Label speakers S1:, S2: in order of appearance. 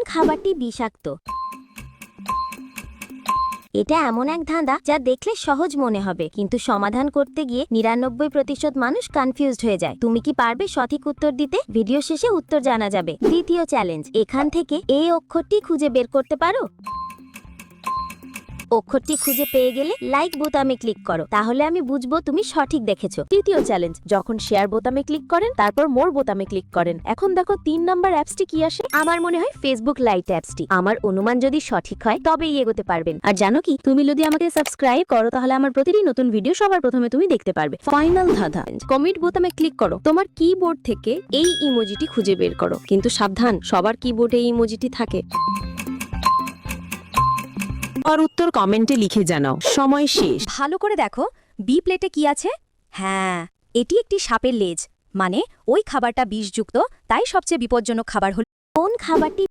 S1: খাবারটি বিষাক্ত? এটা এমন এক ধাঁধা যা দেখলে সহজ মনে হবে, কিন্তু সমাধান করতে গিয়ে ৯৯% মানুষ কনফিউজড হয়ে যায়। তুমি কি পারবে সঠিক উত্তর দিতে? ভিডিও শেষে উত্তর জানা যাবে। দ্বিতীয় চ্যালেঞ্জ, এখান থেকে এই অক্ষরটি খুঁজে বের করতে পারো? অক্ষরটি খুঁজে পেয়ে গেলে লাইক বোতামে ক্লিক করো, তাহলে আমি বুঝবো তুমি সঠিক দেখেছো।
S2: তৃতীয় চ্যালেঞ্জ, যখন শেয়ার বোতামে ক্লিক করেন তারপর মোর বোতামে ক্লিক করেন। এখন দেখো ৩ নাম্বার অ্যাপসটি কি আসে।
S1: আমার মনে হয় ফেসবুক লাইট অ্যাপসটি। আমার অনুমান যদি সঠিক হয় তবেই এগোতে পারবেন। আর জানো কি, তুমি যদি আমাকে সাবস্ক্রাইব করো তাহলে আমার প্রতিটি নতুন ভিডিও সবার প্রথমে তুমি দেখতে পারবে।
S2: ফাইনাল ধাঁধা, কমিট বোতামে ক্লিক করো, তোমার কিবোর্ড থেকে এই ইমোজিটি খুঁজে বের করো। কিন্তু সাবধান, সবার কিবোর্ডে এই ইমোজিটি থাকে।
S3: আর উত্তর কমেন্টে লিখে জানাও। সময় শেষ।
S4: ভালো করে দেখো, বি প্লেটে কি আছে? হ্যাঁ, এটি একটি সাপের লেজ। মানে ওই খাবারটা বিষযুক্ত, তাই সবচেয়ে বিপজ্জনক খাবার হল।
S1: কোন খাবারটি